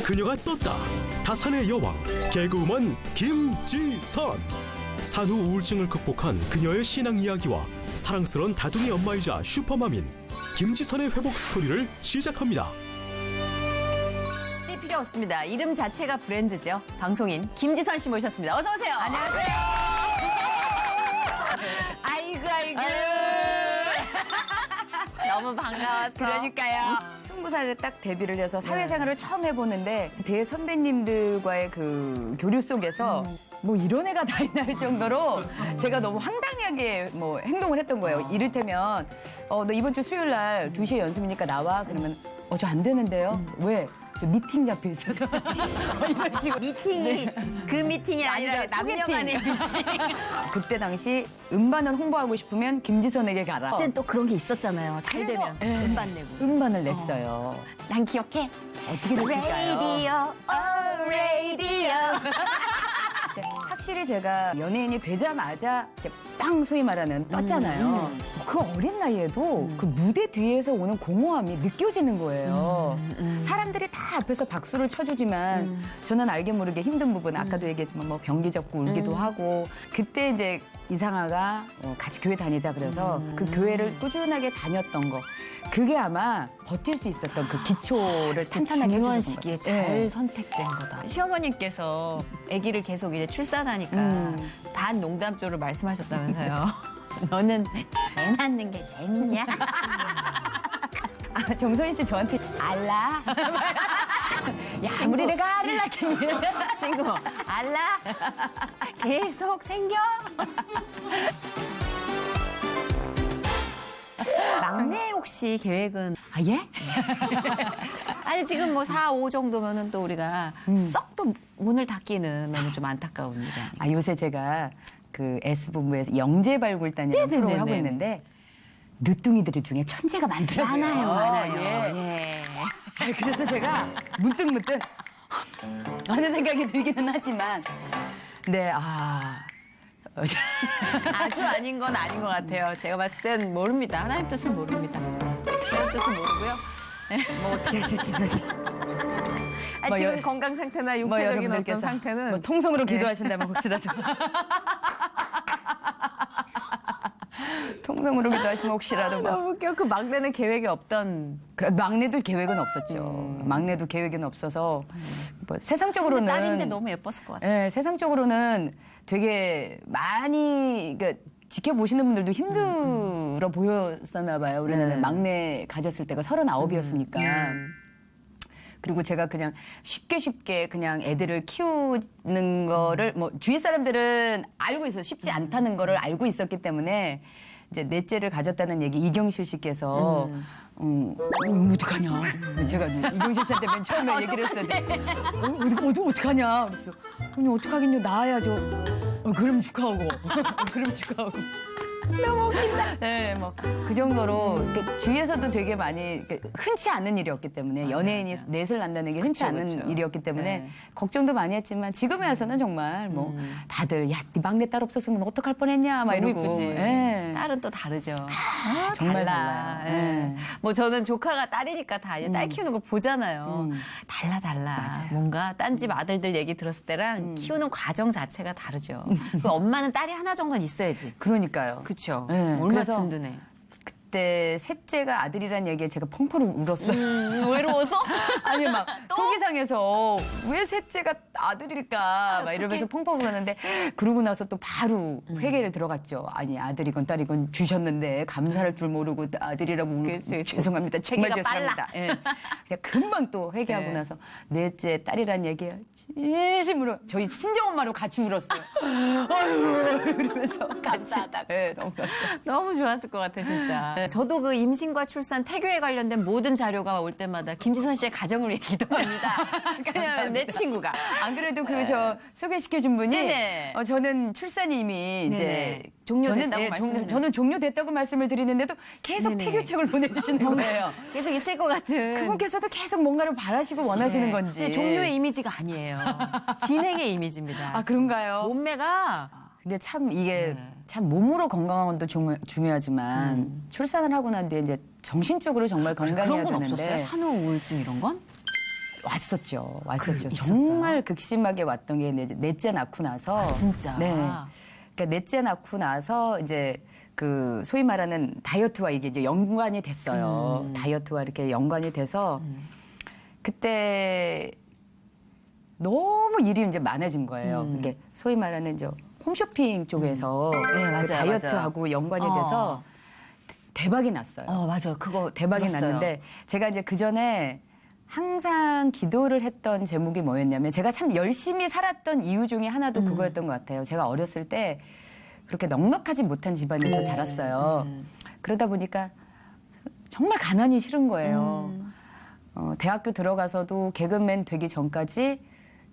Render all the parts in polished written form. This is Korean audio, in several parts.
그녀가 떴다. 다산의 여왕 개그우먼 김지선. 산후 우울증을 극복한 그녀의 신앙 이야기와 사랑스러운 다둥이 엄마이자 슈퍼맘인 김지선의 회복 스토리를 시작합니다. 필요 없습니다. 이름 자체가 브랜드죠. 방송인 김지선 씨 모셨습니다. 어서 오세요. 안녕하세요. 아이고. 너무 반가웠어. 그러니까요. 20살에 딱 데뷔를 해서 사회생활을 처음 해보는데 대선배님들과의 그 교류 속에서 뭐 이런 애가 다 있나 할 정도로 제가 너무 황당하게 뭐 행동을 했던 거예요. 이를테면 너 이번 주 수요일 날 2시에 연습이니까 나와. 그러면 저 안 되는데요. 왜? 저 미팅 잡혀 있어서 이런 식으로. 미팅이 그 미팅이 아니라 남녀 간의 미팅. 그때 당시 음반을 홍보하고 싶으면 김지선에게 가라. 그땐 또 그런 게 있었잖아요. 잘 되면 음반 내고. 음반을 냈어요. 난 기억해. 어떻게 됐을까요? 라디오. 확실히 제가 연예인이 되자마자 이렇게 빵 소위 말하는 떴잖아요. 그 어린 나이에도 그 무대 뒤에서 오는 공허함이 느껴지는 거예요. 사람들이 다 앞에서 박수를 쳐주지만 저는 알게 모르게 힘든 부분 아까도 얘기했지만 뭐 변기 접고 울기도 하고 그때 이제 이상아가 같이 교회 다니자 그래서 그 교회를 꾸준하게 다녔던 거 그게 아마 버틸 수 있었던 그 기초를 탄탄하게 중요한 해주는 시기에 것 잘 같아요. 선택된 거다. 시어머님께서 아기를 계속 이제 출산하니까 반 농담조로 말씀하셨다면서요. 너는 애 낳는 게 재밌냐? 정선희 씨 저한테 알라? 야, 아무리 내가 알을 낳겠니? 친구, 알라? 계속 생겨? 막내 혹시 계획은? 아, 예? 아니, 지금 뭐 4, 5 정도면은 또 우리가 썩 또 문을 닫기는 너무 좀 안타까웁니다. 아, 요새 제가 그 S본부에서 영재발굴단이라는 네네네네. 프로그램을 하고 있는데 늦둥이들 중에 천재가 많더라고요. 많아요. 예. 예. 그래서 제가 문득 하는 생각이 들기는 하지만 네, 아주 아닌 건 아닌 것 같아요. 제가 봤을 땐 모릅니다. 하나님 뜻은 모릅니다. 하나님 뜻은 모르고요. 네. 뭐 어떻게 하실지는. 지금 건강 상태나 육체적인 어떤 여러분들께서 상태는 뭐 통성으로 기도하신다면 혹시라도 통성으로 기도하시면 혹시라도 뭐 너무 웃겨. 그 막내는 계획이 없던. 그래, 막내도 계획은 없었죠. 막내도 계획은 없어서 뭐 세상적으로는 딸인데 너무 예뻤을 것 같아요. 예, 세상적으로는 되게 많이 그러니까 지켜보시는 분들도 힘들어 보였었나 봐요. 우리는 막내 가졌을 때가 39이었으니까. 그리고 제가 그냥 쉽게 그냥 애들을 키우는 거를 뭐 주위 사람들은 알고 있어요. 쉽지 않다는 거를 알고 있었기 때문에 이제 넷째를 가졌다는 얘기 이경실 씨께서 어떡하냐. 제가 이경실 씨한테 맨 처음에 얘기를 했었는데 어떡하냐. 그랬어. 아니 어떡하긴요. 낳아야죠. 그럼 축하하고. 그럼 축하하고. 너무 웃긴다. 네, 뭐 그 정도로 주위에서도 되게 많이 흔치 않은 일이었기 때문에 연예인이 넷을 낳는다는 게 흔치 않은 일이었기 때문에 걱정도 많이 했지만 지금에 와서는 정말 뭐 다들 야, 네 막내 딸 없었으면 어떡할 뻔했냐 막 너무 이러고. 이쁘지. 예. 딸은 또 다르죠. 정말 달라. 달라요. 예. 뭐 저는 조카가 딸이니까 다 이제 딸 키우는 걸 보잖아요. 달라. 뭔가 딴 집 아들들 얘기 들었을 때랑 키우는 과정 자체가 다르죠. 그 엄마는 딸이 하나 정도는 있어야지. 그러니까요. 그쵸. 예, 얼마나 그래서 든든해. 그때 셋째가 아들이란 얘기에 제가 펑펑 울었어요. 외로워서? 아니 막 속이 상해서 왜 셋째가 아들일까 막 이러면서 펑펑 울었는데 그러고 나서 또 바로 회개를 들어갔죠. 아니 아들이건 딸이건 주셨는데 감사할 줄 모르고 아들이라고 죄송합니다. 정말 회개가 죄송합니다. 예. 그냥 금방 또 회개하고 네. 나서 넷째 딸이란 얘기에 진심으로 저희 친정엄마로 같이 울었어요. 아유 이러면서 감사하다. 네, 너무 감사합니다. 너무 좋았을 것 같아, 진짜. 저도 그 임신과 출산, 태교에 관련된 모든 자료가 올 때마다 김지선 씨의 가정을 기도합니다. 왜냐면 내 친구가. 안 그래도 저 소개시켜준 분이 네네. 저는 출산이 이미 이제 네네. 종료됐다고 저는 종료됐다고 말씀을 드리는데도 계속 네네. 태교책을 보내주시는 거예요. 계속 있을 것 같은. 그분께서도 계속 뭔가를 바라시고 원하시는 네. 건지. 근데 종료의 이미지가 아니에요. 진행의 이미지입니다. 아 그런가요? 몸매가 근데 참 이게 참 몸으로 건강한 것도 중요하지만 출산을 하고 난 뒤에 이제 정신적으로 정말 건강해야 그런 건 되는데 없었어요? 산후 우울증 이런 건? 왔었죠. 있었어요? 정말 극심하게 왔던 게 넷째 낳고 나서. 진짜. 네. 그러니까 넷째 낳고 나서 이제 그 소위 말하는 다이어트와 이게 이제 연관이 됐어요. 다이어트와 이렇게 연관이 돼서 그때 너무 일이 이제 많아진 거예요. 이게 소위 말하는 이제 홈쇼핑 쪽에서 네, 맞아요, 그 다이어트하고 맞아요. 연관이 돼서 대박이 났어요. 맞아요. 그거 대박이 들었어요. 났는데 제가 이제 그 전에 항상 기도를 했던 제목이 뭐였냐면 제가 참 열심히 살았던 이유 중에 하나도 그거였던 것 같아요. 제가 어렸을 때 그렇게 넉넉하지 못한 집안에서 자랐어요. 그러다 보니까 정말 가난이 싫은 거예요. 대학교 들어가서도 개그맨 되기 전까지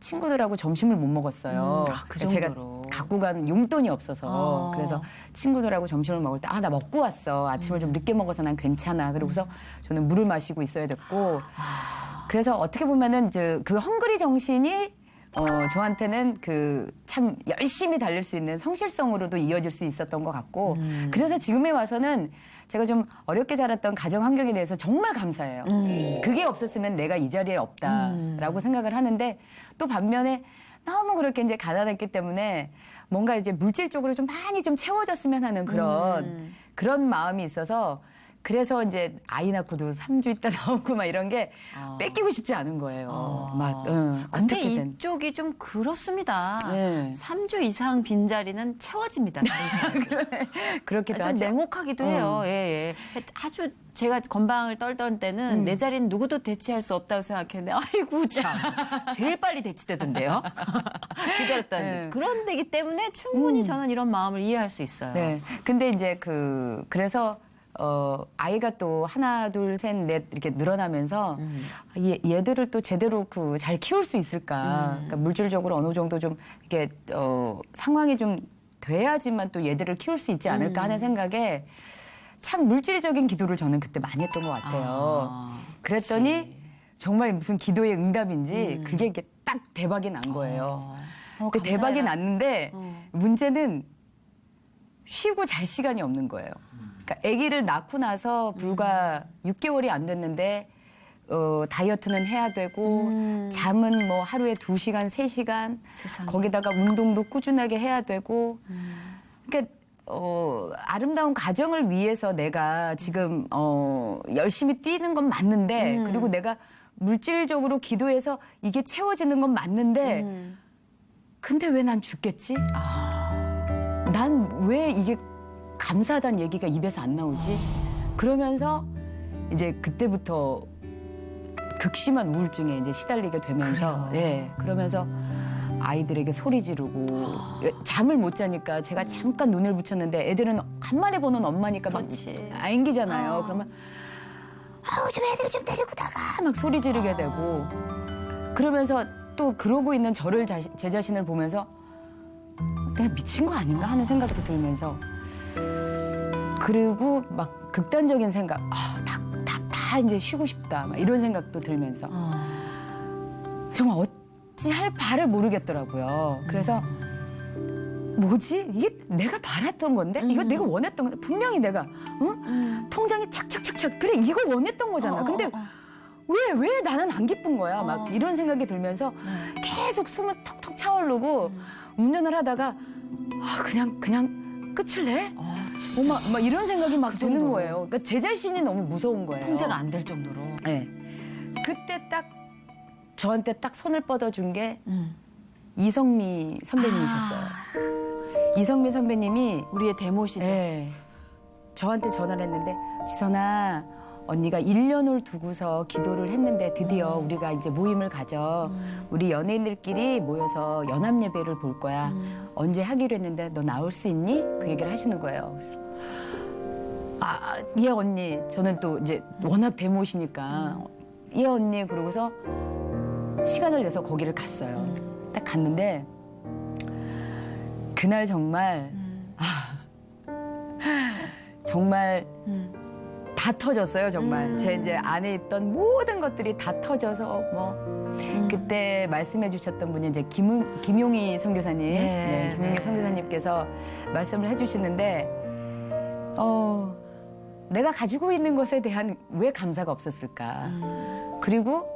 친구들하고 점심을 못 먹었어요. 그 제가 정도로. 갖고 간 용돈이 없어서 그래서 친구들하고 점심을 먹을 때 나 먹고 왔어. 아침을 좀 늦게 먹어서 난 괜찮아. 그러고서 저는 물을 마시고 있어야 됐고 그래서 어떻게 보면은 이제 그 헝그리 정신이 저한테는 그 참 열심히 달릴 수 있는 성실성으로도 이어질 수 있었던 것 같고 그래서 지금에 와서는 제가 좀 어렵게 자랐던 가정 환경에 대해서 정말 감사해요. 그게 없었으면 내가 이 자리에 없다라고 생각을 하는데 또 반면에 너무 그렇게 이제 가난했기 때문에 뭔가 이제 물질적으로 좀 많이 좀 채워졌으면 하는 그런 마음이 있어서 그래서 이제 아이 낳고도 3주 있다 나오고 막 이런 게 뺏기고 싶지 않은 거예요. 근데 어떻게든. 이쪽이 좀 그렇습니다. 네. 3주 이상 빈자리는 채워집니다. 그렇기도 좀 하죠. 냉혹하기도 해요. 예. 아주 제가 건방을 떨던 때는 내 자리는 누구도 대체할 수 없다고 생각했는데 아이고 참 제일 빨리 대치되던데요. 기다렸다는 듯. 그런 데기 때문에 충분히 저는 이런 마음을 이해할 수 있어요. 네. 근데 이제 그래서 아이가 또 하나, 둘, 셋, 넷 이렇게 늘어나면서 얘들을 또 제대로 잘 키울 수 있을까. 그러니까 물질적으로 어느 정도 좀 이렇게 상황이 좀 돼야지만 또 얘들을 키울 수 있지 않을까 하는 생각에 참 물질적인 기도를 저는 그때 많이 했던 것 같아요. 그랬더니 정말 무슨 기도의 응답인지 그게 이렇게 딱 대박이 난 거예요. 근데 대박이 났는데 문제는 쉬고 잘 시간이 없는 거예요. 그러니까 아기를 낳고 나서 불과 6개월이 안 됐는데 다이어트는 해야 되고 잠은 뭐 하루에 2시간, 3시간 세상에. 거기다가 운동도 꾸준하게 해야 되고 그러니까 아름다운 가정을 위해서 내가 지금 열심히 뛰는 건 맞는데 그리고 내가 물질적으로 기도해서 이게 채워지는 건 맞는데 근데 왜 난 죽겠지? 난 왜 이게 감사하다는 얘기가 입에서 안 나오지? 그러면서 이제 그때부터 극심한 우울증에 이제 시달리게 되면서, 예, 그러면서 아이들에게 소리 지르고 잠을 못 자니까 제가 잠깐 눈을 붙였는데 애들은 간만에 보는 엄마니까 막 앵기잖아요. 그러면 좀 애들 좀 데리고 나가 막 소리 지르게 되고 그러면서 또 그러고 있는 저를 제 자신을 보면서 내가 미친 거 아닌가 하는 생각도 들면서 그리고 막 극단적인 생각, 다 이제 쉬고 싶다, 막 이런 생각도 들면서 정말 어찌할 바를 모르겠더라고요. 그래서 뭐지? 이게 내가 바랐던 건데? 이거 내가 원했던 건데? 분명히 내가 통장이 착착착착 그래 이거 원했던 거잖아. 근데 왜 나는 안 기쁜 거야? 막 이런 생각이 들면서 계속 숨은 턱턱 차오르고 운전을 하다가 그냥 끝을 내? 막 이런 생각이 막 드는 거예요. 그러니까 제 자신이 너무 무서운 거예요. 통제가 안 될 정도로. 네. 그때 딱 저한테 딱 손을 뻗어준 게 이성미 선배님이셨어요. 이성미 선배님이 우리의 대모시죠. 네, 저한테 전화를 했는데 지선아 언니가 1년을 두고서 기도를 했는데 드디어 우리가 이제 모임을 가져. 우리 연예인들끼리 모여서 연합 예배를 볼 거야. 언제 하기로 했는데 너 나올 수 있니? 그 얘기를 하시는 거예요. 그래서 예 언니. 저는 또 이제 워낙 대모시니까 예 언니. 그러고서 시간을 내서 거기를 갔어요. 딱 갔는데 그날 정말 정말 다 터졌어요, 정말. 제 이제 안에 있던 모든 것들이 다 터져서 그때 말씀해 주셨던 분이 이제 김용희 선교사님, 김용희 선교사님께서 말씀을 해 주시는데 내가 가지고 있는 것에 대한 왜 감사가 없었을까? 그리고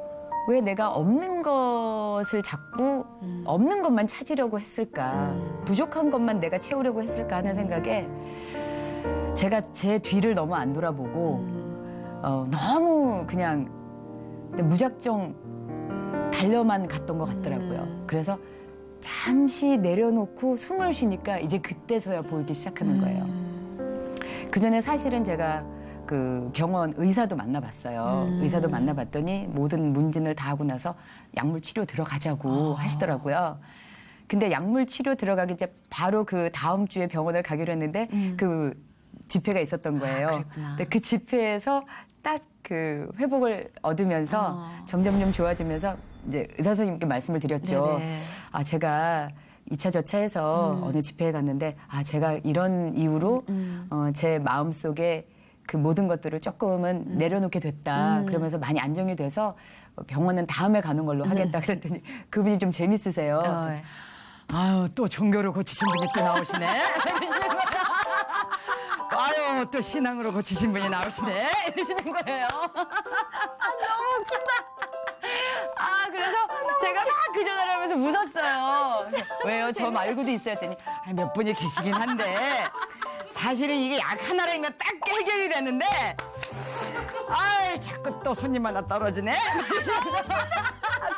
왜 내가 없는 것을 자꾸 없는 것만 찾으려고 했을까? 부족한 것만 내가 채우려고 했을까 하는 생각에 제가 제 뒤를 너무 안 돌아보고 너무 그냥 무작정 달려만 갔던 것 같더라고요. 그래서 잠시 내려놓고 숨을 쉬니까 이제 그때서야 보이기 시작하는 거예요. 그전에 사실은 제가 그 병원 의사도 만나봤어요. 의사도 만나봤더니 모든 문진을 다 하고 나서 약물 치료 들어가자고 하시더라고요. 근데 약물 치료 들어가기 이제 바로 그 다음 주에 병원을 가기로 했는데 그 집회가 있었던 거예요. 근데 그 집회에서 딱 그 회복을 얻으면서 점점점 좋아지면서 이제 의사 선생님께 말씀을 드렸죠. 네네. 아, 제가 2차 저차해서 어느 집회에 갔는데 아, 제가 이런 이유로 제 마음속에 그 모든 것들을 조금은 내려놓게 됐다. 그러면서 많이 안정이 돼서 병원은 다음에 가는 걸로 하겠다. 그랬더니 그분이 좀 재밌으세요. 네. 아유, 또 종교를 고치신 분이 또 나오시네. 이러시는 거예요. 아유, 또 신앙으로 고치신 분이 나오시네. 이러시는 거예요. 너무 웃긴다. 아, 그래서 제가 막 그 전화를 하면서 웃었어요. 그래서 왜요? 저 말고도 있어요. 했더니 아, 몇 분이 계시긴 한데 사실은 이게 약 하나라면 딱 해결이 되는데 아이, 자꾸 또 손님 하나 떨어지네.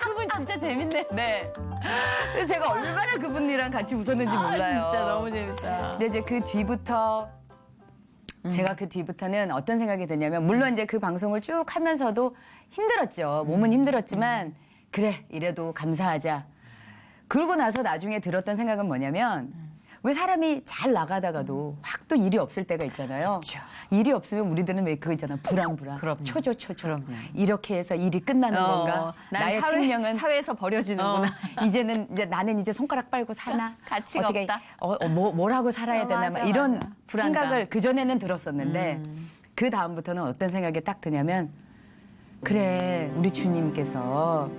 그분 진짜 재밌네. 네. 그래서 제가 얼마나 그분이랑 같이 웃었는지 몰라요. 진짜 너무 재밌다. 근데 이제 그 뒤부터 제가 그 뒤부터는 어떤 생각이 드냐면 물론 이제 그 방송을 쭉 하면서도 힘들었죠. 몸은 힘들었지만 그래 이래도 감사하자. 그러고 나서 나중에 들었던 생각은 뭐냐면 왜 사람이 잘 나가다가도 확 또 일이 없을 때가 있잖아요. 그렇죠. 일이 없으면 우리들은 왜 그거 있잖아. 불안. 그럼요. 초조. 이렇게 해서 일이 끝나는 건가? 난 나의 생명은 사회에서 버려지는구나. 이제는 이제 나는 이제 손가락 빨고 사나? 가치가 어떻게, 없다. 뭐라고 살아야 되나? 맞아, 막 이런 맞아. 불안감. 생각을 그 전에는 들었었는데 그 다음부터는 어떤 생각이 딱 드냐면 그래 우리 주님께서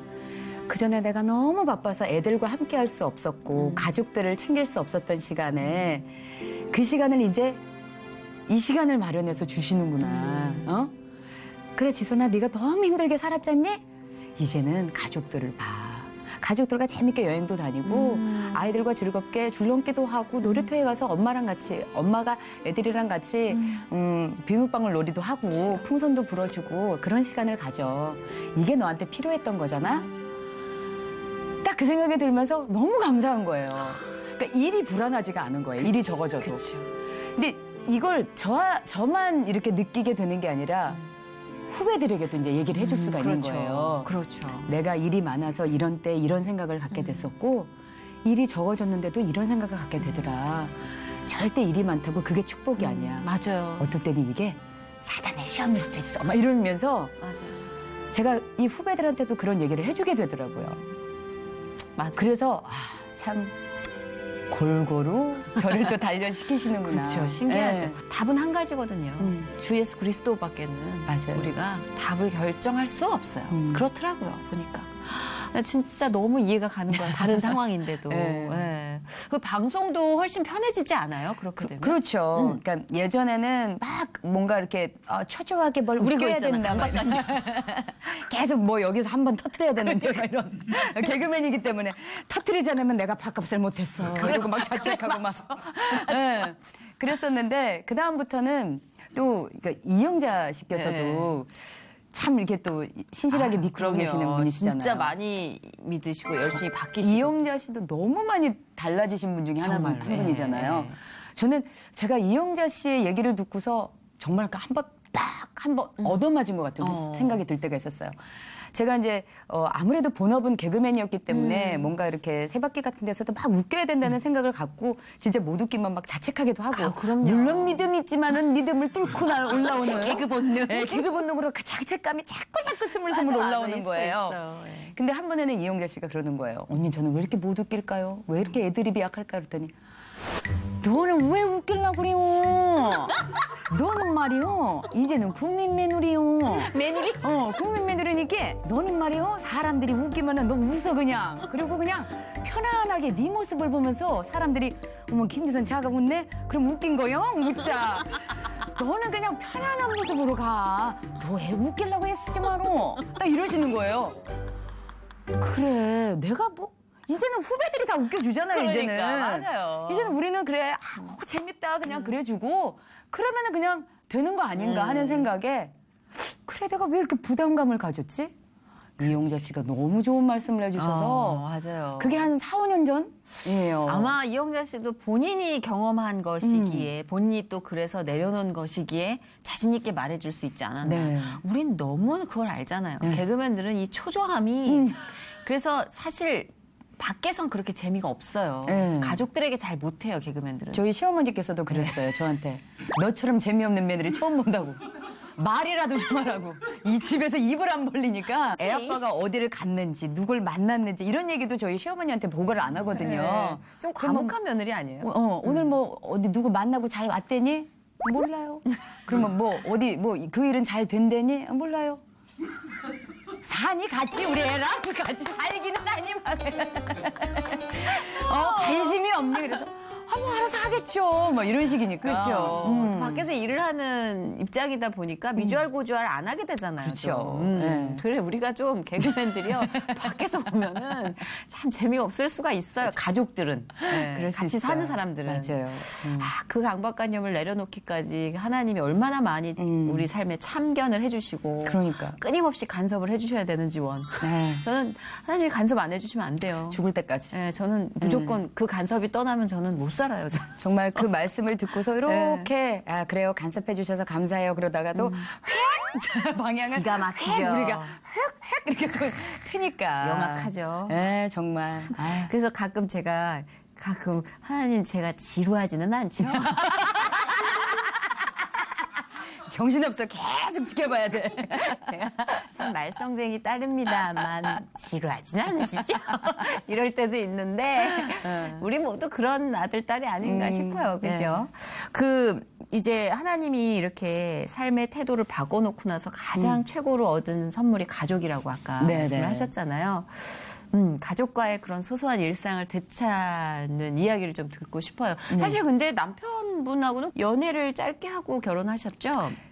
그 전에 내가 너무 바빠서 애들과 함께 할 수 없었고 가족들을 챙길 수 없었던 시간에 그 시간을 이제 이 시간을 마련해서 주시는구나. 어? 그래 지선아 네가 너무 힘들게 살았잖니? 이제는 가족들을 봐. 가족들과 재밌게 여행도 다니고 아이들과 즐겁게 줄넘기도 하고 놀이터에 가서 엄마랑 같이 엄마가 애들이랑 같이 비눗방울 놀이도 하고 풍선도 불어주고 그런 시간을 가져. 이게 너한테 필요했던 거잖아? 딱 그 생각이 들면서 너무 감사한 거예요. 그러니까 일이 불안하지가 않은 거예요. 일이 적어져도. 그렇죠. 근데 이걸 저만 이렇게 느끼게 되는 게 아니라 후배들에게도 이제 얘기를 해줄 수가 있는 거예요. 그렇죠. 내가 일이 많아서 이런 때 이런 생각을 갖게 됐었고 일이 적어졌는데도 이런 생각을 갖게 되더라. 절대 일이 많다고 그게 축복이 아니야. 맞아요. 어떨 때는 이게 사단의 시험일 수도 있어. 막 이러면서 맞아요. 제가 이 후배들한테도 그런 얘기를 해주게 되더라고요. 맞아요. 그래서 참 골고루 저를 또 단련시키시는구나. 그렇죠. 신기하죠. 네. 답은 한 가지거든요. 주 예수 그리스도밖에는 맞아요. 우리가 답을 결정할 수 없어요. 음. 그렇더라고요. 보니까. 나 진짜 너무 이해가 가는 거야. 다른 상황인데도. 네. 네. 그 방송도 훨씬 편해지지 않아요? 그렇게 되면. 그렇죠. 그러니까 예전에는 막 뭔가 이렇게 초조하게 뭘 우리 웃겨야 있잖아. 된다. 막 계속 뭐 여기서 한번 터트려야 되는데 막 이런 개그맨이기 때문에 터트리지 않으면 내가 밥값을 못했어. 이러고 막 자책하고 막. 네. 그랬었는데 그 다음부터는 또 그러니까 이영자 씨께서도 참 이렇게 또 신실하게 믿고 계시는 분이시잖아요. 진짜 많이 믿으시고 열심히 바뀌시고. 이영자 씨도 너무 많이 달라지신 분 중에 한 분이잖아요. 저는 제가 이영자 씨의 얘기를 듣고서 정말 한번 얻어맞은 것 같은 생각이 들 때가 있었어요. 제가 이제 아무래도 본업은 개그맨이었기 때문에 뭔가 이렇게 새바퀴 같은 데서도 막 웃겨야 된다는 생각을 갖고 진짜 못 웃기면 막 자책하기도 하고. 그럼요. 물론 믿음이 있지만은 믿음을 뚫고 올라오는 개그 본능. 네, 개그 본능으로 그 자책감이 자꾸 스물스물 올라오는 거예요. 네. 근데 한 번에는 이영자 씨가 그러는 거예요. 언니 저는 왜 이렇게 못 웃길까요? 왜 이렇게 애드립이 약할까? 그랬더니 너는 왜 웃길라 그래요? 너는 말이요 이제는 국민 매누리요. 매누리? 국민 매누리니까 너는 말이요 사람들이 웃기면은 너 웃어 그냥. 그리고 그냥 편안하게 네 모습을 보면서 사람들이 어머 김지선 자가 웃네? 그럼 웃긴 거요? 웃자. 너는 그냥 편안한 모습으로 가. 너 애 웃기려고 했지 마로. 딱 이러시는 거예요. 그래, 내가 뭐 이제는 후배들이 다 웃겨주잖아요. 이제는. 맞아요. 이제는 우리는 그래, 재밌다 그냥 그래주고 그러면은 그냥 되는 거 아닌가 하는 생각에 그래, 내가 왜 이렇게 부담감을 가졌지? 이용자 씨가 너무 좋은 말씀을 해주셔서 맞아요. 그게 한 4, 5년 전이에요. 아마 이영자 씨도 본인이 경험한 것이기에 본인이 또 그래서 내려놓은 것이기에 자신 있게 말해줄 수 있지 않았나. 네. 우린 너무 그걸 알잖아요. 개그맨들은 이 초조함이 그래서 사실 밖에선 그렇게 재미가 없어요. 네. 가족들에게 잘 못해요, 개그맨들은. 저희 시어머니께서도 그랬어요, 저한테. 너처럼 재미없는 며느리 처음 본다고. 말이라도 좀 하라고. 이 집에서 입을 안 벌리니까 애 아빠가 어디를 갔는지, 누굴 만났는지 이런 얘기도 저희 시어머니한테 보고를 안 하거든요. 좀 그러면 과묵한 며느리 아니에요? 오늘 뭐 어디 누구 만나고 잘 왔대니? 몰라요. 그러면 뭐 어디 뭐 그 일은 잘 된대니? 몰라요. 사니 같이 우리 애랑 같이 살기는 하니 막. 관심이 없니? 그래서 뭐 알아서 하겠죠. 막 이런 식이니까. 그렇죠. 밖에서 일을 하는 입장이다 보니까 미주알 고주알 안 하게 되잖아요. 그렇죠. 좀. 네. 그래 우리가 좀 개그맨들이요 밖에서 보면은 참 재미없을 수가 있어요. 가족들은 네. 그럴 수 같이 있어요. 사는 사람들은 맞아요. 그 강박관념을 내려놓기까지 하나님이 얼마나 많이 우리 삶에 참견을 해주시고 그러니까. 끊임없이 간섭을 해주셔야 되는지 원. 네. 저는 하나님이 간섭 안 해주시면 안 돼요. 죽을 때까지. 네, 저는 무조건 그 간섭이 떠나면 저는 못 살아요. 저는. 정말 그 말씀을 듣고서 이렇게 아 그래요 간섭해 주셔서 감사해요 그러다가도 획 방향을 기가 막히죠. 획 우리가 획획 이렇게 또 트니까 영악하죠. 네 정말 아유. 그래서 가끔 제가 하나님 제가 지루하지는 않지만 정신없어 계속 지켜봐야 돼. 제가 참 말썽쟁이 딸입니다만 지루하지는 않으시죠? 이럴 때도 있는데 우리 모두 그런 아들 딸이 아닌가 싶어요. 그죠? 이제 하나님이 이렇게 삶의 태도를 바꿔놓고 나서 가장 최고로 얻은 선물이 가족이라고 아까 네, 말씀을 네. 하셨잖아요. 가족과의 그런 소소한 일상을 되찾는 이야기를 좀 듣고 싶어요. 사실 근데 남편분하고는 연애를 짧게 하고 결혼하셨죠?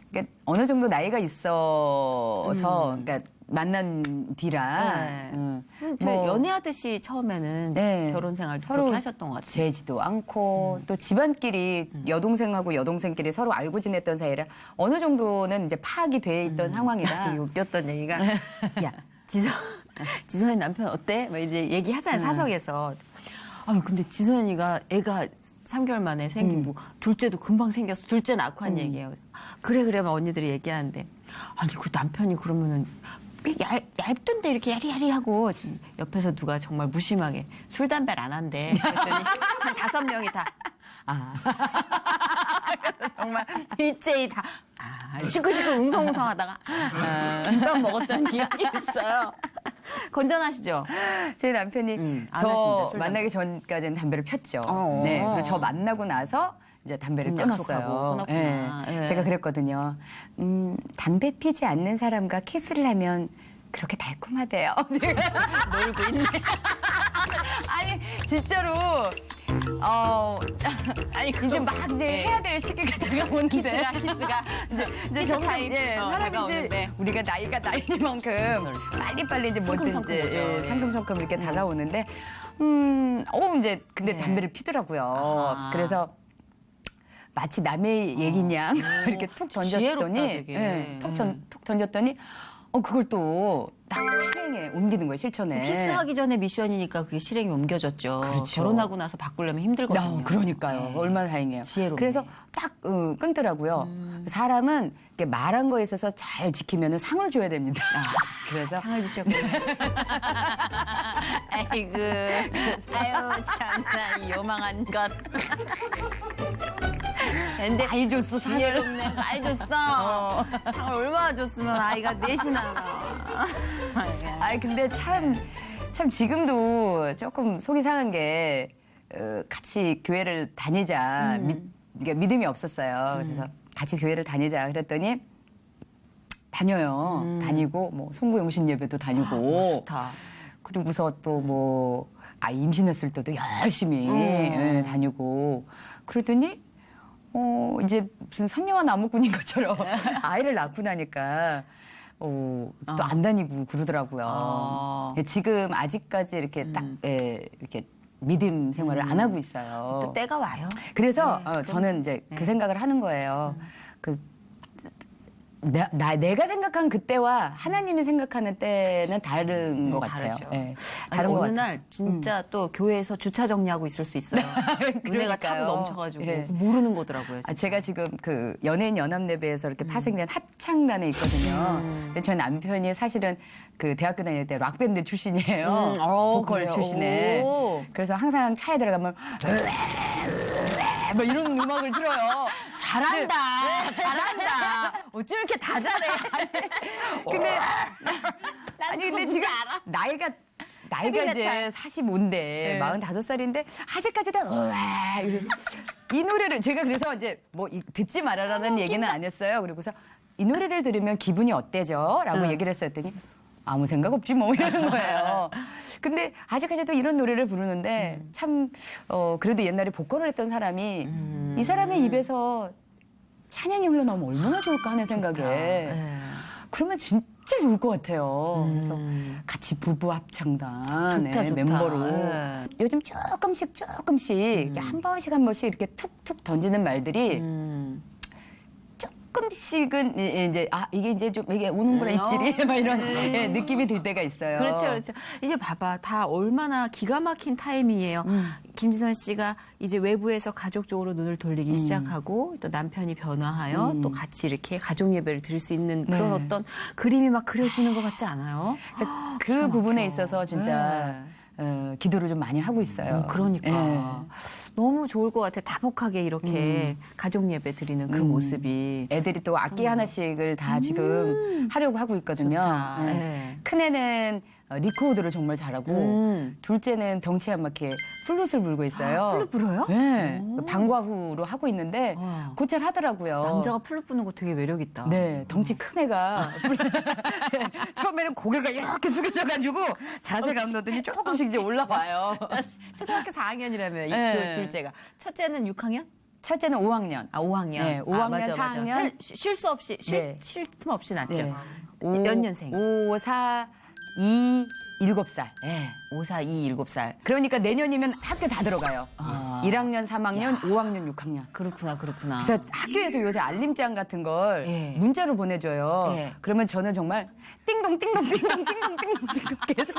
그러니까 어느 정도 나이가 있어서 그러니까 만난 뒤라 네. 뭐 연애하듯이 처음에는 네. 결혼 생활도 서로 그렇게 하셨던 것 같아요. 재지도 않고 또 집안끼리 여동생하고 여동생끼리 서로 알고 지냈던 사이라 어느 정도는 이제 파악이 돼 있던 상황이라 되게 웃겼던 얘기가 야 지선이 남편 어때? 막 이제 얘기하잖아요 사석에서. 아유 근데 지선이가 애가 3개월 만에 생기고 둘째도 금방 생겨서 둘째 낳고 한 얘기예요. 그래 막 언니들이 얘기하는데 아니 그 남편이 그러면은 꽤 얇던데 이렇게 야리야리하고 옆에서 누가 정말 무심하게 술 담배를 안 한대. 그랬더니 한 5명이 다. 정말 일제히 다. 시끌시끌 웅성웅성하다가 김밥 먹었던 기억이 있어요. 건전하시죠? 제 남편이 안 저 하신다, 술 만나기 전까지는 담배를 폈죠. 어. 네, 그리고 저 만나고 나서 이제 담배를 끊었어요. 끊었구나. 네. 예. 제가 그랬거든요. 담배 피지 않는 사람과 키스를 하면 그렇게 달콤하대요. 놀고 있네. 아니 진짜로 아니 이제 막 이제 해야 될 시기가 다가오는데 키스가 이제 키스 타임 사람이 다가오는데. 이제 우리가 나이가 나이만큼 빨리빨리 이제 뭐든지 성큼성큼 오죠. 상큼성큼 이렇게 다가오는데 이제 근데 네. 담배를 피더라고요. 아. 그래서 마치 남의 얘기냐 이렇게 툭 지혜롭다, 던졌더니 되게. 툭 던졌더니 그걸 또 딱 실행에 옮기는 거예요 실천에. 키스하기 전에 미션이니까 그게 실행이 옮겨졌죠. 그렇죠. 결혼하고 나서 바꾸려면 힘들거든요. 그러니까요. 얼마나 다행이에요. 지혜롭네. 그래서 딱 끊더라고요. 사람은 이렇게 말한 거에 있어서 잘 지키면 상을 줘야 됩니다. 그래서 상을 주셨군요. 아이고, 아유 참나 이 요망한 것. 근데 많이 줬어. 지혜롭네. 많이 줬어. 상을 얼마나 줬으면 아이가 넷이나 나와. 근데 참 지금도 조금 속이 상한 게 같이 교회를 다니자 그러니까 믿음이 없었어요. 그래서 같이 교회를 다니자 그랬더니 다녀요. 다니고 뭐 송구영신 예배도 다니고 좋다. 그리고서 또 뭐 임신했을 때도 열심히 다니고 그러더니 이제 무슨 선녀와 나무꾼인 것처럼 아이를 낳고 나니까 또 안 다니고 그러더라고요. 지금 아직까지 이렇게 딱 이렇게 믿음 생활을 안 하고 있어요. 또 때가 와요. 그래서 저는 이제 그 생각을 하는 거예요. 내가 생각한 그때와 하나님이 생각하는 때는 다른 것 같아요. 다르죠. 네, 아니, 다른 것 어느 같아요. 날 진짜 또 교회에서 주차 정리하고 있을 수 있어요. 은혜가 차고 넘쳐가지고 모르는 거더라고요. 진짜. 제가 지금 그 연예인 연합예배에서 이렇게 파생된 합창단에 있거든요. 근데 저희 남편이 사실은 그 대학교 다닐 때 락밴드 출신이에요. 보컬 그래요? 출신에. 오. 그래서 항상 차에 들어가면 뭐 이런 음악을 틀어요. 잘한다. 잘한다. 어쩜 이렇게 다 잘해. 근데 근데 지금 나이가 이제 45인데 45살인데 아직까지도 이 노래를 제가 그래서 이제 뭐 듣지 말아라는 얘기는 아니었어요. 그리고서 이 노래를 들으면 기분이 어때죠? 라고 얘기를 했더니 아무 생각 없지 뭐 이러는 거예요. 근데 아직까지도 이런 노래를 부르는데 참 그래도 옛날에 보컬을 했던 사람이 이 사람의 입에서 찬양이 흘러나오면 얼마나 좋을까 하는 생각에 그러면 진짜 좋을 것 같아요. 그래서 같이 부부 합창단 좋다. 멤버로 요즘 조금씩 이렇게 한 번씩 이렇게 툭툭 던지는 말들이 조금씩은 이제 이게 이제 좀 이게 오는구나 입질이 막 이런 느낌이 들 때가 있어요. 그렇죠. 이제 봐봐. 다 얼마나 기가 막힌 타이밍이에요. 김지선 씨가 이제 외부에서 가족적으로 눈을 돌리기 시작하고 또 남편이 변화하여 또 같이 이렇게 가족 예배를 드릴 수 있는 그런 어떤 그림이 막 그려지는 것 같지 않아요? 그 부분에 있어서 진짜 기도를 좀 많이 하고 있어요. 그러니까. 너무 좋을 것 같아요. 다복하게 이렇게 가족 예배 드리는 그 모습이. 애들이 또 악기 하나씩을 다 지금 하려고 하고 있거든요. 큰애는 리코더를 정말 잘하고 둘째는 덩치 안 맞게 플룻을 불고 있어요. 플룻 불어요? 네. 방과 후로 하고 있는데 곧잘 하더라고요. 남자가 플룻 부는 거 되게 매력 있다. 네, 덩치 큰 애가 처음에는 고개가 이렇게 숙여져가지고 자세가 안 나더니 조금씩 이제 올라와요. 초등학교 4학년이라면 네. 둘째가. 첫째는 6학년? 첫째는 5학년. 5학년. 네, 5학년, 맞아. 4학년. 쉴 수 없이, 네. 쉴 틈 없이 낳죠. 네. 몇 년생? 5, 4, 2, 7살. 네. 5, 4, 2, 7살. 그러니까 내년이면 학교 다 들어가요. 1학년, 3학년, 5학년, 6학년. 그렇구나. 그래서 학교에서 요새 알림장 같은 걸 문자로 보내줘요. 그러면 저는 정말 띵동 계속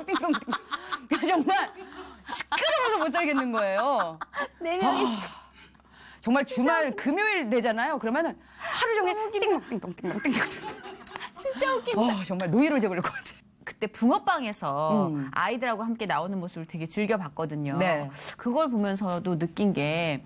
띵동. 정말 시끄러워서 못 살겠는 거예요. 4명이. 정말 주말 금요일 되잖아요. 그러면은 하루 종일 띵동. 진짜 웃긴다. 정말 노이로제 걸릴 것 같아요. 그때 붕어빵에서 아이들하고 함께 나오는 모습을 되게 즐겨봤거든요. 네. 그걸 보면서도 느낀 게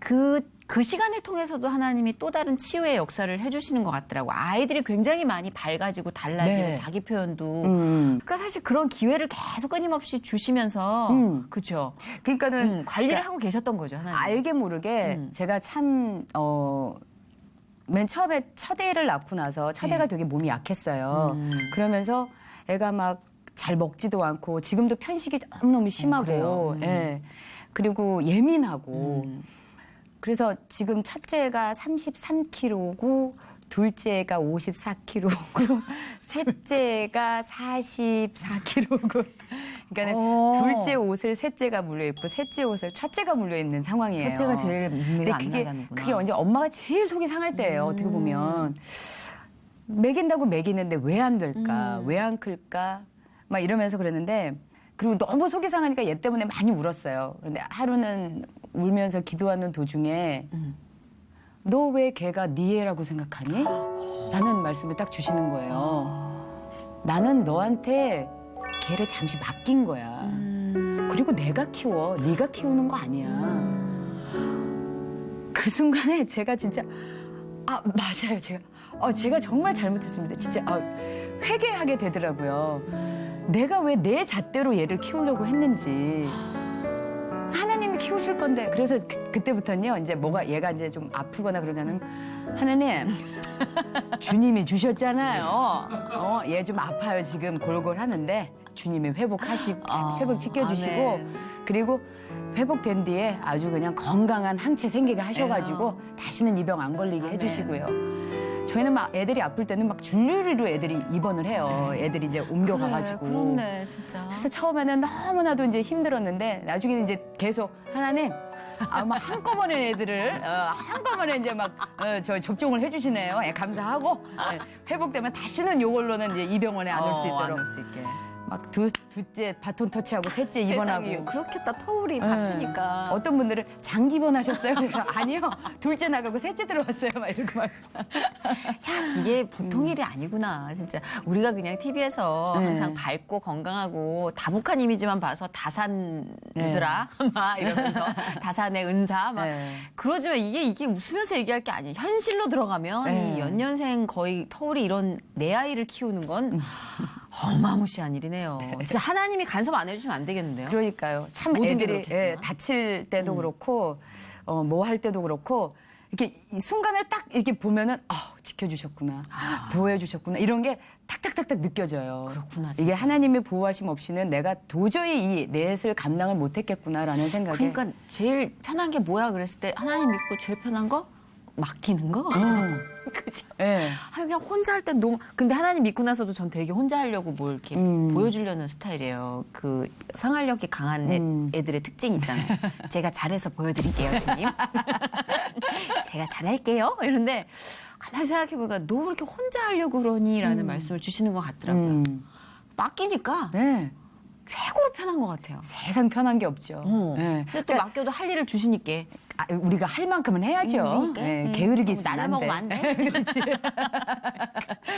그 시간을 통해서도 하나님이 또 다른 치유의 역사를 해주시는 것 같더라고. 아이들이 굉장히 많이 밝아지고 달라지고 네. 자기 표현도. 그러니까 사실 그런 기회를 계속 끊임없이 주시면서 그렇죠. 그러니까는 관리를 하고 계셨던 거죠. 하나님. 알게 모르게 제가 참 맨 처음에 첫애를 낳고 나서 첫애가 되게 몸이 약했어요. 그러면서 애가 막 잘 먹지도 않고 지금도 편식이 너무너무 심하고 그리고 예민하고 그래서 지금 첫째가 33kg고 둘째가 54kg고 셋째가 44kg고 그러니까 둘째 옷을 셋째가 물려입고 셋째 옷을 첫째가 물려입는 상황이에요. 첫째가 제일 몸매가 안 그게, 나가는구나. 그게 언제 엄마가 제일 속이 상할 때예요. 어떻게 보면. 먹인다고 먹이는데 왜 안 될까? 왜 안 클까? 막 이러면서 그랬는데 그리고 너무 속이 상하니까 얘 때문에 많이 울었어요. 그런데 하루는 울면서 기도하는 도중에 너 왜 걔가 네 애라고 생각하니? 라는 말씀을 딱 주시는 거예요. 나는 너한테 걔를 잠시 맡긴 거야. 그리고 내가 키워. 네가 키우는 거 아니야. 그 순간에 제가 진짜 맞아요. 제가 정말 잘못했습니다. 진짜 회개하게 되더라고요. 내가 왜 내 잣대로 얘를 키우려고 했는지. 하나님이 키우실 건데. 그래서 그때부터는요. 이제 얘가 이제 좀 아프거나 그러잖아요. 하나님, 주님이 주셨잖아요. 얘 좀 아파요. 지금 골골 하는데 주님이 회복시켜주시고 그리고 회복된 뒤에 아주 그냥 건강한 항체 생기게 하셔가지고 다시는 이 병 안 걸리게 해주시고요. 저희는 막 애들이 아플 때는 막 줄줄이로 애들이 입원을 해요. 애들이 이제 옮겨가가지고. 그렇네, 진짜. 그래서 처음에는 너무나도 이제 힘들었는데 나중에는 이제 계속 하나님 아마 한꺼번에 애들을 한꺼번에 이제 막 저 접종을 해주시네요. 예, 감사하고 예, 회복되면 다시는 요걸로는 이제 이 병원에 안 올 수 있도록 안올 수 있게. 막 둘째 바톤 터치하고 셋째 입원하고. 그렇겠다, 터울이 예. 바쁘니까. 어떤 분들은 장기 입원하셨어요. 그래서 아니요 둘째 나가고 셋째 들어왔어요. 막 이러고 막. 이게 보통 일이 아니구나, 진짜. 우리가 그냥 TV에서 네. 항상 밝고 건강하고 다복한 이미지만 봐서 다산들아, 막 이러면서 다산의 은사, 막. 네. 그러지만 이게 웃으면서 얘기할 게 아니에요. 현실로 들어가면 네. 이 연년생 거의 터울이 이런 내 아이를 키우는 건 어마무시한 일이네요. 진짜 하나님이 간섭 안 해주시면 안 되겠는데요? 그러니까요. 참 모든 게 애들이 그렇겠지만. 다칠 때도 그렇고 뭐 할 때도 그렇고 이렇게 이 순간을 딱 이렇게 보면은 지켜주셨구나, 보호해주셨구나 이런 게 탁탁탁탁 느껴져요. 그렇구나, 진짜. 이게 하나님의 보호하심 없이는 내가 도저히 이 넷을 감당을 못했겠구나라는 생각에. 그러니까 제일 편한 게 뭐야 그랬을 때 하나님 믿고 제일 편한 거? 맡기는 거? 그치? 예. 그냥 혼자 할 땐 너무. 근데 하나님 믿고 나서도 전 되게 혼자 하려고 뭘 이렇게 보여주려는 스타일이에요. 그 상하력이 강한 애들의 특징 있잖아요. 제가 잘해서 보여드릴게요, 주님. 제가 잘할게요. 이런데 가만히 생각해보니까 너 왜 이렇게 혼자 하려고 그러니? 라는 말씀을 주시는 것 같더라고요. 맡기니까 네. 최고로 편한 것 같아요. 세상 편한 게 없죠. 예. 근데 또 맡겨도 할 일을 주시니까. 우리가 할 만큼은 해야죠. 그러니까. 예, 게으르게 있으면 나를 안 돼. 먹으면 안 돼. 그렇지.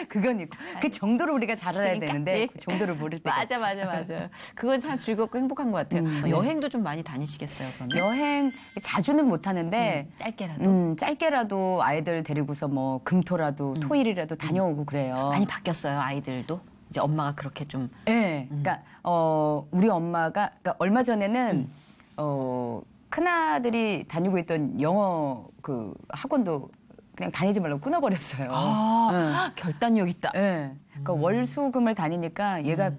그건 있고. 그 정도로 우리가 잘 알아야 그러니까. 되는데 네. 그 정도를 모를 때가 맞아, 맞아, 맞아. 그건 참 즐겁고 행복한 것 같아요. 여행도 좀 많이 다니시겠어요, 그러면? 여행 자주는 못 하는데 짧게라도? 짧게라도 아이들 데리고서 뭐 금토라도 토일이라도 다녀오고 그래요. 많이 바뀌었어요, 아이들도? 이제 엄마가 그렇게 좀. 네. 그러니까 우리 엄마가 그러니까 얼마 전에는 큰아들이 다니고 있던 영어 그 학원도 그냥 다니지 말라고 끊어버렸어요. 결단력 있다. 네. 그러니까 월수금을 다니니까 얘가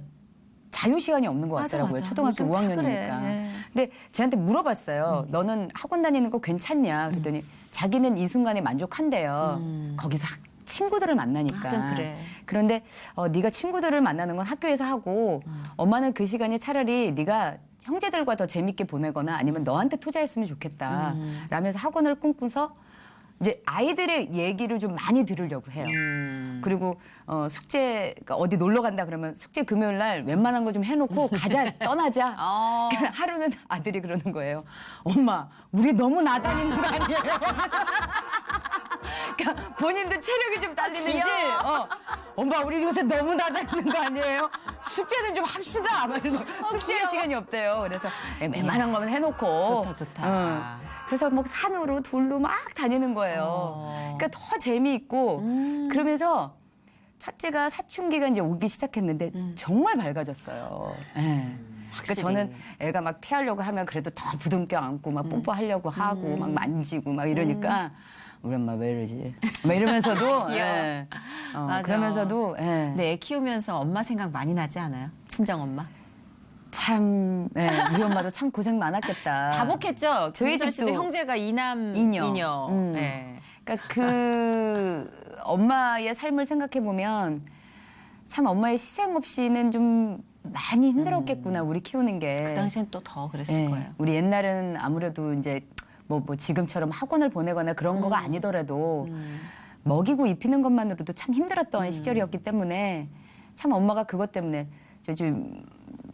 자유 시간이 없는 것 맞아, 같더라고요. 맞아. 초등학교 요즘 다 5학년이니까. 그래. 네. 근데 쟤한테 물어봤어요. 너는 학원 다니는 거 괜찮냐? 그랬더니 자기는 이 순간에 만족한대요. 거기서 친구들을 만나니까. 하긴 그래. 그런데 네가 친구들을 만나는 건 학교에서 하고 엄마는 그 시간에 차라리 네가 형제들과 더 재밌게 보내거나 아니면 너한테 투자했으면 좋겠다. 라면서 학원을 꿈꾸서 이제 아이들의 얘기를 좀 많이 들으려고 해요. 그리고 숙제 그러니까 어디 놀러 간다 그러면 숙제 금요일 날 웬만한 거 좀 해놓고 가자 떠나자. 하루는 아들이 그러는 거예요. 엄마 우리 너무 나다니는 거 아니에요? 그러니까 본인도 체력이 좀 딸리는지 엄마 우리 요새 너무 나다니는 거 아니에요? 숙제는 좀 합시다. 막 이러고 숙제할 시간이 없대요. 그래서 웬만한 거면 해놓고 좋다. 그래서 막 산으로 돌로 막 다니는 거예요. 그러니까 더 재미있고 그러면서 첫째가 사춘기가 이제 오기 시작했는데 정말 밝아졌어요. 네. 그러니까 저는 애가 막 피하려고 하면 그래도 더 부둥켜 안고 막 뽀뽀하려고 하고 막 만지고 막 이러니까 우리 엄마 왜 이러지? 막 이러면서도 귀여워. 맞아. 그러면서도 근데 애 키우면서 엄마 생각 많이 나지 않아요? 친정 엄마? 참 우리 엄마도 참 고생 많았겠다. 다복했죠. 저희 김희선 씨도 집도 형제가 이남 이녀. 이녀. 네. 그러니까 그 엄마의 삶을 생각해 보면 참 엄마의 희생 없이는 좀 많이 힘들었겠구나 우리 키우는 게. 그 당시엔 또 더 그랬을 네. 거예요. 우리 옛날에는 아무래도 이제 뭐 지금처럼 학원을 보내거나 그런 거가 아니더라도 먹이고 입히는 것만으로도 참 힘들었던 시절이었기 때문에 참 엄마가 그것 때문에 좀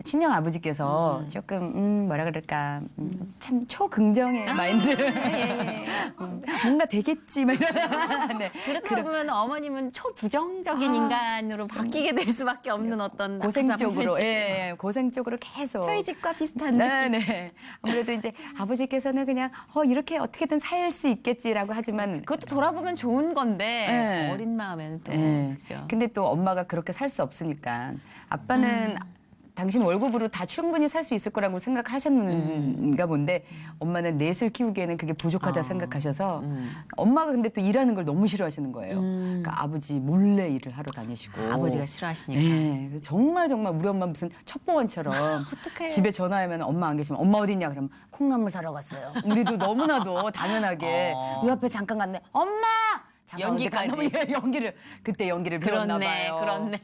친정 아버지께서 조금 뭐라 그럴까 참 초긍정의 마인드 뭔가 되겠지 막 이런 네. 그렇다 보면 어머님은 초부정적인 인간으로 바뀌게 될 수밖에 없는 어떤 고생 낙하산 쪽으로 현실. 고생 쪽으로 계속 저희 집과 비슷한 느낌. 네네 아무래도 이제 아버지께서는 그냥 이렇게 어떻게든 살 수 있겠지라고 하지만 그것도 돌아보면 좋은 건데 네. 어린 마음에는 또 네. 그죠. 근데 또 엄마가 그렇게 살 수 없으니까 아빠는 당신 월급으로 다 충분히 살 수 있을 거라고 생각하셨는가 본데 엄마는 넷을 키우기에는 그게 부족하다 생각하셔서 엄마가 근데 또 일하는 걸 너무 싫어하시는 거예요. 그러니까 아버지 몰래 일을 하러 다니시고 아버지가 싫어하시니까. 네, 정말 우리 엄마 무슨 첩보원처럼 어떡해. 집에 전화하면 엄마 안 계시면 엄마 어디 있냐 그러면 콩나물 사러 갔어요. 우리도 너무나도 당연하게 이 앞에 잠깐 갔네. 엄마 연기까지. 연기를 그때 연기를 배웠나 봐요. 그렇네.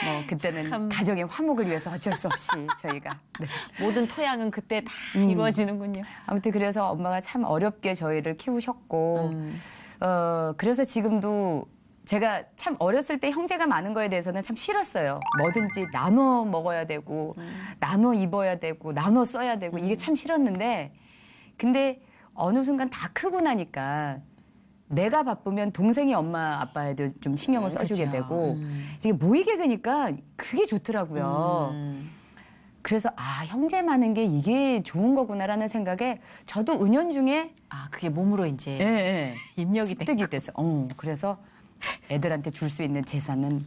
뭐 그때는 참. 가정의 화목을 위해서 어쩔 수 없이 저희가 네. 모든 토양은 그때 다 이루어지는군요. 아무튼 그래서 엄마가 참 어렵게 저희를 키우셨고 그래서 지금도 제가 참 어렸을 때 형제가 많은 거에 대해서는 참 싫었어요. 뭐든지 나눠 먹어야 되고 나눠 입어야 되고 나눠 써야 되고 이게 참 싫었는데 근데 어느 순간 다 크고 나니까 내가 바쁘면 동생이 엄마 아빠에도 좀 신경을 써주게 그쵸. 되고 이게 모이게 되니까 그게 좋더라고요. 그래서 아 형제 많은 게 이게 좋은 거구나라는 생각에 저도 은연중에 아, 그게 몸으로 이제 예, 예. 입력이 돼. 습득이 됐어. 그래서 애들한테 줄 수 있는 재산은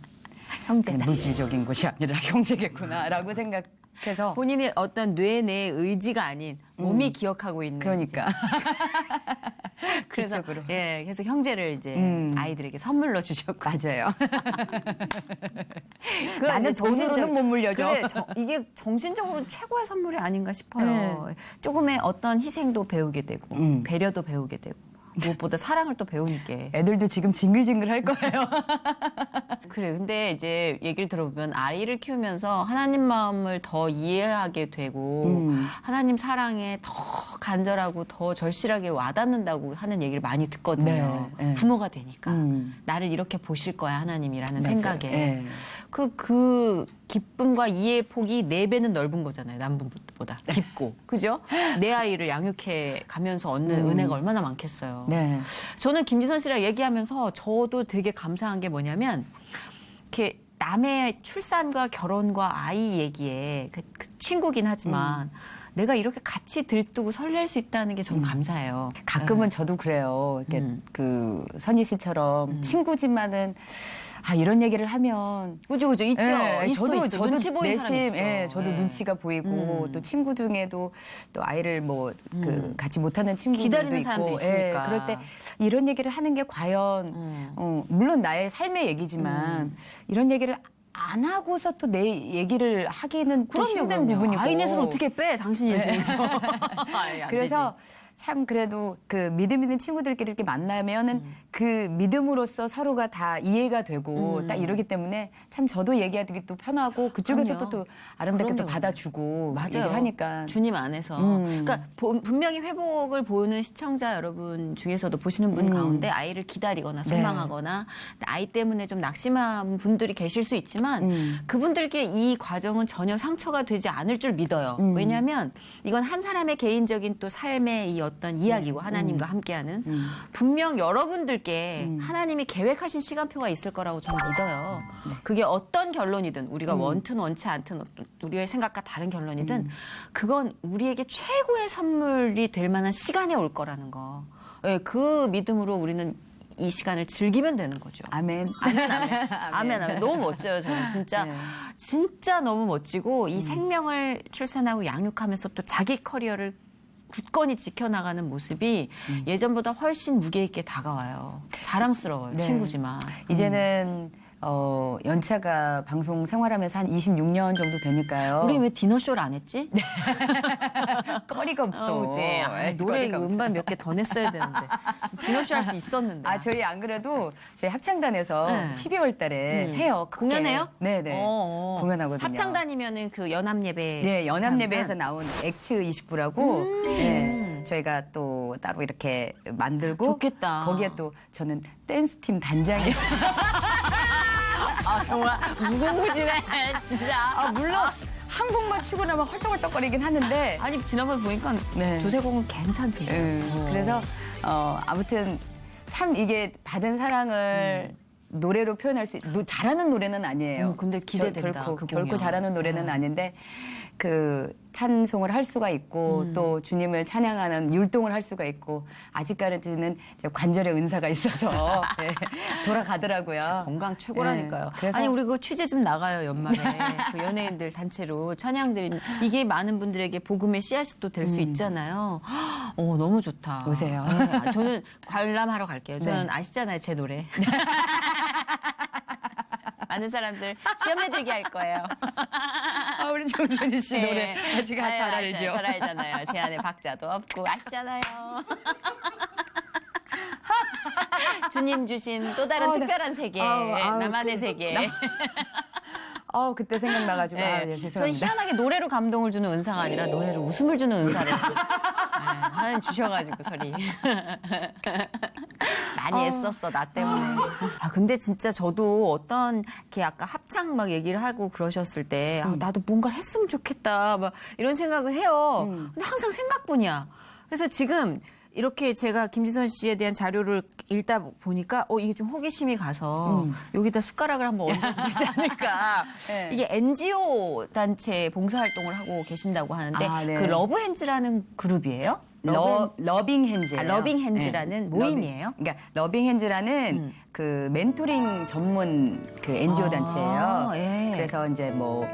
형제다. 물질적인 것이 아니라 형제겠구나라고 생각해서 본인의 어떤 뇌내 의지가 아닌 몸이 기억하고 있는. 그러니까 그래서 그쪽으로. 예, 그래서 형제를 이제 아이들에게 선물로 주셨고. 맞아요. 그럼 나는 이제 돈으로는 못 물려줘. 그래, 이게 정신적으로 최고의 선물이 아닌가 싶어요. 조금의 어떤 희생도 배우게 되고 배려도 배우게 되고 무엇보다 사랑을 또 배우니까. 애들도 지금 징글징글 할 거예요. 그래. 근데 이제 얘기를 들어보면 아이를 키우면서 하나님 마음을 더 이해하게 되고 하나님 사랑에 더 간절하고 더 절실하게 와닿는다고 하는 얘기를 많이 듣거든요. 네, 네. 부모가 되니까. 나를 이렇게 보실 거야, 하나님이라는 맞아요. 생각에. 네. 그 기쁨과 이해의 폭이 4배는 넓은 거잖아요. 남분보다. 깊고. 그죠? 내 아이를 양육해 가면서 얻는 은혜가 얼마나 많겠어요. 네. 저는 김지선 씨랑 얘기하면서 저도 되게 감사한 게 뭐냐면 이렇게 남의 출산과 결혼과 아이 얘기에 그 친구긴 하지만 내가 이렇게 같이 들뜨고 설렐 수 있다는 게 저는 감사해요. 가끔은 저도 그래요. 이렇게 그 선희 씨처럼 친구지만은 아 이런 얘기를 하면 그죠 있죠. 예, 있어, 있어. 저도 눈치 보이는 사람 내심 있어. 예, 저도 예. 눈치가 보이고 또 친구 중에도 또 아이를 뭐 그 같이 못하는 친구들도 기다리는 있고 사람도 있으니까. 그럴 때 이런 얘기를 하는 게 과연 물론 나의 삶의 얘기지만 이런 얘기를 안 하고서 또 내 얘기를 하기는 또 힘든 부분이고 아이 넷을 어떻게 빼? 당신 인생에서. 그래서 참 그래도 그 믿음 있는 친구들끼리 이렇게 만나면은 그 믿음으로써 서로가 다 이해가 되고 딱 이러기 때문에 참 저도 얘기하기 또 편하고 그쪽에서도 또 아름답게 또 그럼요. 받아주고 맞아요. 얘기를 하니까 주님 안에서. 그러니까 분명히 회복을 보는 시청자 여러분 중에서도 보시는 분 가운데 아이를 기다리거나 소망하거나 아이 때문에 좀 낙심한 분들이 계실 수 있지만 그분들께 이 과정은 전혀 상처가 되지 않을 줄 믿어요. 왜냐하면 이건 한 사람의 개인적인 또 삶의 이 어떤 이야기고 하나님과 함께하는 분명 여러분들께 하나님이 계획하신 시간표가 있을 거라고 저는 믿어요. 그게 어떤 결론이든 우리가 원튼 원치 않든 우리의 생각과 다른 결론이든 그건 우리에게 최고의 선물이 될 만한 시간에 올 거라는 거. 예, 그 믿음으로 우리는 이 시간을 즐기면 되는 거죠. 아멘. 아멘. 너무 멋져요, 저는. 진짜, 네. 진짜 너무 멋지고, 이 생명을 출산하고 양육하면서 또 자기 커리어를 굳건히 지켜나가는 모습이 예전보다 훨씬 무게 있게 다가와요. 자랑스러워요, 네. 친구지만. 이제는 연차가 방송 생활하면서 한 26년 정도 되니까요. 우리 왜 디너쇼를 안 했지? 거리가 없어. 노래 거리가 음반 몇 개 더 냈어야 되는데. 디너쇼 할 수 있었는데. 아, 저희 안 그래도 저희 합창단에서 네. 12월 달에 해요. 크게. 공연해요? 네네. 공연하거든요. 합창단이면은 그 연합예배. 네, 연합예배에서 잠깐. 나온 엑츠 29라고 네, 저희가 또 따로 이렇게 만들고 좋겠다. 거기에 또 저는 댄스팀 단장이에요. 아, 정말 무궁무진해, 진짜. 아, 물론 한 곡만 추고 나면 헐떡헐떡거리긴 하는데 아니, 지난번에 보니까 네. 두세 곡은 괜찮던데. 그래서 아무튼 참 이게 받은 사랑을 노래로 표현할 수 잘하는 노래는 아니에요. 근데 기대된다, 그 결코 공연. 잘하는 노래는 아닌데 그 찬송을 할 수가 있고 또 주님을 찬양하는 율동을 할 수가 있고 아직까지는 이제 관절의 은사가 있어서 네, 돌아가더라고요. 건강 최고라니까요. 네, 그래서 아니, 우리 그 취재 좀 나가요, 연말에. 그 연예인들 단체로 찬양들이. 이게 많은 분들에게 복음의 씨앗이 또 될 수 있잖아요. 너무 좋다. 오세요. 네, 저는 관람하러 갈게요. 저는 네. 아시잖아요, 제 노래. 많은 사람들 시험해들게 할 거예요. 아, 우리 정선희 씨 노래 네. 제가 잘 알죠. 잘 알잖아요. 제 안에 박자도 없고 아시잖아요. 주님 주신 또 다른 특별한 세계, 나만의 세계. 그때 생각나가지고 전 죄송합니다. 희한하게 노래로 감동을 주는 은사가 아니라 노래로 웃음을 주는 은사를 하나 주셔가지고 설이 많이 애썼어 나 때문에. 근데 진짜 저도 어떤 이렇게 아까 합창 막 얘기를 하고 그러셨을 때 나도 뭔가를 했으면 좋겠다 막 이런 생각을 해요. 근데 항상 생각뿐이야. 그래서 지금 이렇게 제가 김지선 씨에 대한 자료를 읽다 보니까 이게 좀 호기심이 가서 여기다 숟가락을 한번 얹어도 되지 않을까. 네. 이게 NGO 단체 봉사활동을 하고 계신다고 하는데 네. 그 러브핸즈라는 그룹이에요? 러빙 핸즈예요. 러빙 핸즈라는 모임이에요? 그러니까 러빙 핸즈라는 그 멘토링 전문 그 NGO 단체예요. 예. 그래서 이제 뭐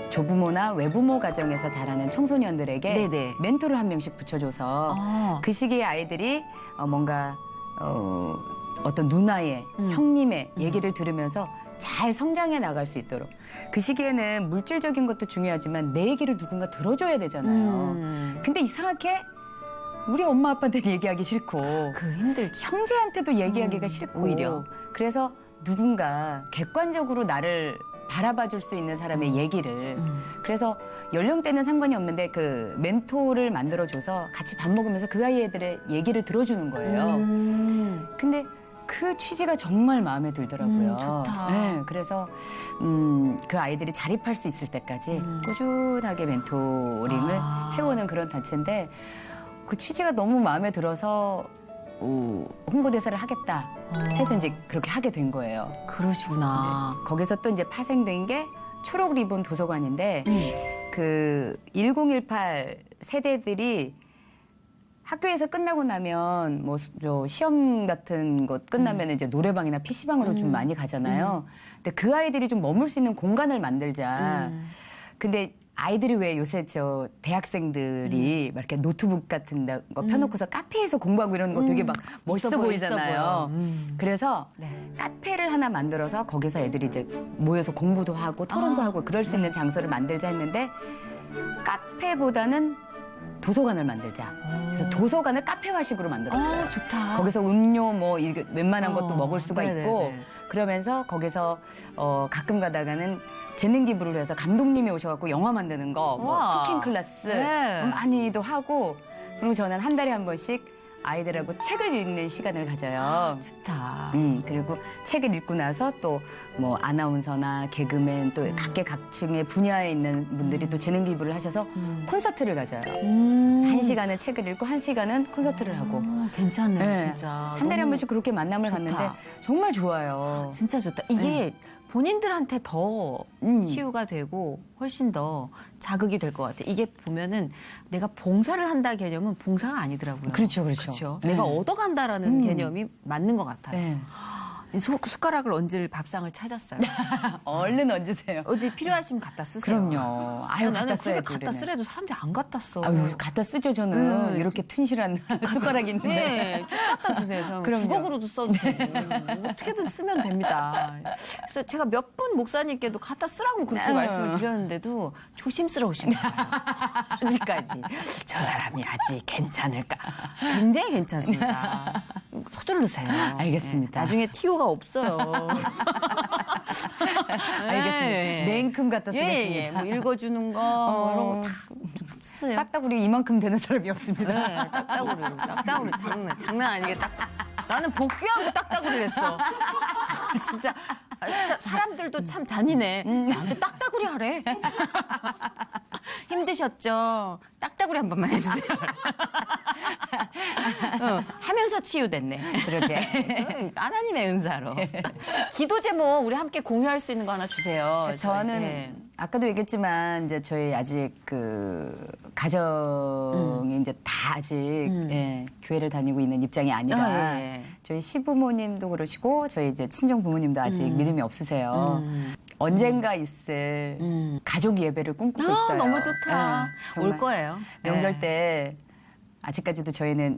조부모나 외부모 가정에서 자라는 청소년들에게 네네. 멘토를 한 명씩 붙여줘서 그 시기에 아이들이 뭔가 어떤 누나의 형님의 얘기를 들으면서 잘 성장해 나갈 수 있도록. 그 시기에는 물질적인 것도 중요하지만 내 얘기를 누군가 들어줘야 되잖아요. 근데 이상하게 우리 엄마 아빠한테도 얘기하기 싫고 그 힘들죠. 형제한테도 얘기하기가 싫고 오히려. 그래서 누군가 객관적으로 나를 바라봐 줄 수 있는 사람의 얘기를 그래서 연령대는 상관이 없는데 그 멘토를 만들어줘서 같이 밥 먹으면서 그 아이들의 얘기를 들어주는 거예요. 근데 그 취지가 정말 마음에 들더라고요. 좋다. 네, 그래서 그 아이들이 자립할 수 있을 때까지 꾸준하게 멘토링을 해오는 그런 단체인데 그 취지가 너무 마음에 들어서 홍보대사를 하겠다 해서 이제 그렇게 하게 된 거예요. 그러시구나. 네. 거기서 또 이제 파생된 게 초록 리본 도서관인데 그 1018 세대들이 학교에서 끝나고 나면 뭐 시험 같은 것 끝나면 이제 노래방이나 PC방으로 좀 많이 가잖아요. 근데 그 아이들이 좀 머물 수 있는 공간을 만들자. 근데 아이들이 왜 요새 대학생들이 막 이렇게 노트북 같은 거 펴놓고서 카페에서 공부하고 이런 거 되게 막 멋있어 보이잖아요. 그래서 카페를 하나 만들어서 거기서 애들이 이제 모여서 공부도 하고 토론도 하고 그럴 수 있는 장소를 만들자 했는데 카페보다는 도서관을 만들자. 그래서 도서관을 카페화식으로 만들었어요. 좋다. 거기서 음료 뭐 이게 웬만한 것도 먹을 수가 네네네. 있고 그러면서 거기서 가끔 가다가는 재능 기부를 해서 감독님이 오셔갖고 영화 만드는 거, 뭐 우와. 쿠킹 클래스 네. 많이도 하고 그리고 저는 한 달에 한 번씩 아이들하고 책을 읽는 시간을 가져요. 좋다. 그리고 책을 읽고 나서 또 뭐 아나운서나 개그맨 또 각계각층의 분야에 있는 분들이 또 재능 기부를 하셔서 콘서트를 가져요. 한 시간은 책을 읽고 한 시간은 콘서트를 하고. 괜찮네요, 네. 진짜. 한 달에 한 너무 번씩 그렇게 만남을 좋다. 갖는데 정말 좋아요. 진짜 좋다. 이게 본인들한테 더 치유가 되고 훨씬 더 자극이 될 것 같아. 이게 보면은 내가 봉사를 한다 개념은 봉사가 아니더라고요. 그렇죠, 그렇죠. 그렇죠? 네. 내가 얻어간다라는 개념이 맞는 것 같아요. 네. 숟가락을 얹을 밥상을 찾았어요. 얼른 얹으세요. 어디 필요하시면 갖다 쓰세요. 그럼요. 아유, 나는 갖다 그게 써야지. 갖다 우리는. 쓰래도 사람들이 안 갖다 써. 아유, 갖다 쓰죠, 저는. 이렇게 튼실한 숟가락이 있는데. 네, 쭉 갖다 쓰세요. 저는 그럼요. 주걱으로도 써도 되고 어떻게든 쓰면 됩니다. 그래서 제가 몇 분 목사님께도 갖다 쓰라고 그렇게 말씀을 드렸는데도 조심스러우신 거예요. 아직까지. 저 사람이 아직 괜찮을까. 굉장히 괜찮습니다. 서두르세요. 알겠습니다. 네, 나중에 TU가 없어요. 알겠습니다. 냉큼 갖다 쓰겠습니다. 예, 뭐 읽어주는 거 이런 거 다 쓰세요. 딱따구리 이만큼 되는 사람이 없습니다. 네, 딱따구리 장난 아니게 나는 복귀하고 딱따구리를 했어. 진짜 사람들도 참 잔인해. 나한테 딱따구리 하래. 힘드셨죠? 딱따구리 한 번만 해주세요. 하면서 치유됐네. 그러게. 하나님의 은사로. 기도 제목 우리 함께 공유할 수 있는 거 하나 주세요. 저는 네. 아까도 얘기했지만 이제 저희 아직 그 가정이 이제 다 아직 예, 교회를 다니고 있는 입장이 아니라 예. 저희 시부모님도 그러시고 저희 이제 친정 부모님도 아직 믿음이 없으세요. 언젠가 있을 가족 예배를 꿈꾸고 있어요. 너무 좋다. 예, 정말. 올 거예요. 명절 네. 때 아직까지도 저희는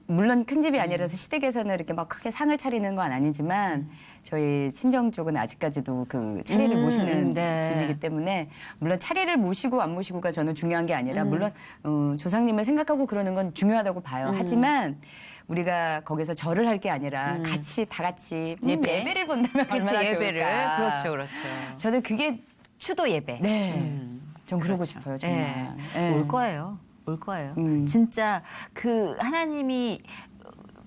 물론 큰 집이 아니라서 시댁에서는 이렇게 막 크게 상을 차리는 건 아니지만 저희 친정 쪽은 아직까지도 그 차례를 모시는 네. 집이기 때문에 물론 차례를 모시고 안 모시고가 저는 중요한 게 아니라 물론 조상님을 생각하고 그러는 건 중요하다고 봐요. 하지만 우리가 거기서 절을 할 게 아니라 같이 다 같이 예배. 예배를 본다면 그렇죠, 얼마나 예배를. 좋을까. 그렇죠, 그렇죠. 저는 그게 추도 예배. 네. 좀 그러고 그렇죠. 싶어요, 정말. 예. 올 거예요. 올 거예요. 음. 진짜 그 하나님이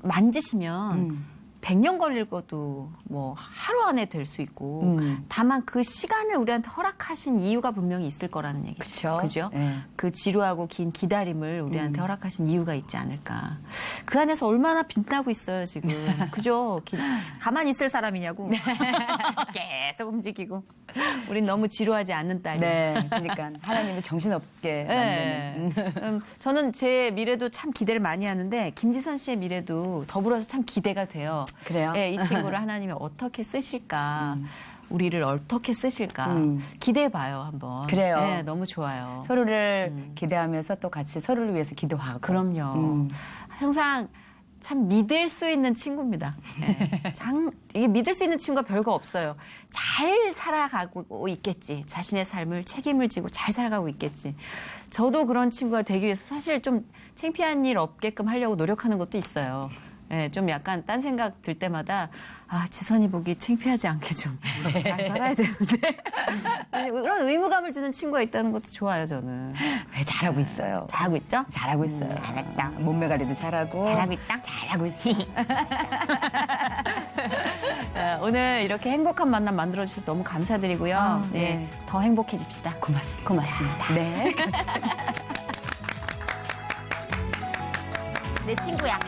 만지시면 100년 걸릴 것도 뭐 하루 안에 될 수 있고 다만 그 시간을 우리한테 허락하신 이유가 분명히 있을 거라는 얘기죠. 그쵸? 그죠? 네. 그 지루하고 긴 기다림을 우리한테 허락하신 이유가 있지 않을까. 그 안에서 얼마나 빛나고 있어요, 지금. 그죠? 가만히 있을 사람이냐고. 계속 움직이고. 우린 너무 지루하지 않는 딸이. 네, 그러니까 하나님이 정신없게 네. 만드는. 저는 제 미래도 참 기대를 많이 하는데 김지선 씨의 미래도 더불어서 참 기대가 돼요. 그래요? 네, 이 친구를 하나님이 어떻게 쓰실까, 우리를 어떻게 쓰실까 기대해봐요 한번. 그래요. 네, 너무 좋아요. 서로를 기대하면서 또 같이 서로를 위해서 기도하고. 그럼요. 항상 참 믿을 수 있는 친구입니다. 네. 이게 믿을 수 있는 친구가 별거 없어요. 잘 살아가고 있겠지. 자신의 삶을 책임을 지고 잘 살아가고 있겠지. 저도 그런 친구가 되기 위해서 사실 좀 창피한 일 없게끔 하려고 노력하는 것도 있어요. 네, 좀 약간 딴 생각 들 때마다 지선이 보기 창피하지 않게 좀 잘 살아야 되는데 그런 의무감을 주는 친구가 있다는 것도 좋아요, 저는. 네, 잘하고 있어요. 잘하고 있죠? 잘하고 있어요. 잘했다. 몸매 관리도 잘하고. 잘하고 있다? 잘하고 있어. 오늘 이렇게 행복한 만남 만들어주셔서 너무 감사드리고요. 네. 네, 더 행복해집시다. 고맙습니다. 네. 내 친구야.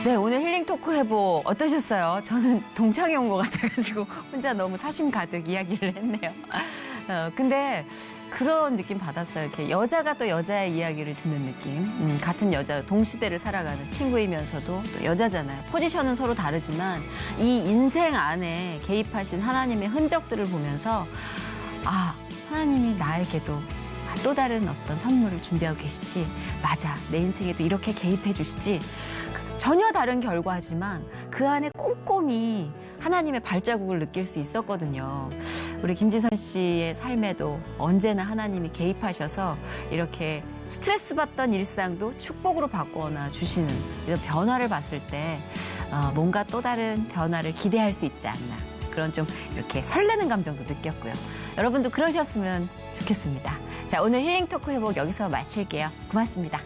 네, 오늘 힐링 토크 해보 어떠셨어요? 저는 동창회 온 것 같아가지고 혼자 너무 사심 가득 이야기를 했네요. 근데 그런 느낌 받았어요. 이렇게 여자가 또 여자의 이야기를 듣는 느낌. 같은 여자, 동시대를 살아가는 친구이면서도 또 여자잖아요. 포지션은 서로 다르지만 이 인생 안에 개입하신 하나님의 흔적들을 보면서 하나님이 나에게도 또 다른 어떤 선물을 준비하고 계시지. 맞아, 내 인생에도 이렇게 개입해 주시지. 전혀 다른 결과지만 그 안에 꼼꼼히 하나님의 발자국을 느낄 수 있었거든요. 우리 김지선 씨의 삶에도 언제나 하나님이 개입하셔서 이렇게 스트레스 받던 일상도 축복으로 바꿔나 주시는 이런 변화를 봤을 때 뭔가 또 다른 변화를 기대할 수 있지 않나. 그런 좀 이렇게 설레는 감정도 느꼈고요. 여러분도 그러셨으면 좋겠습니다. 자, 오늘 힐링 토크 회복 여기서 마칠게요. 고맙습니다.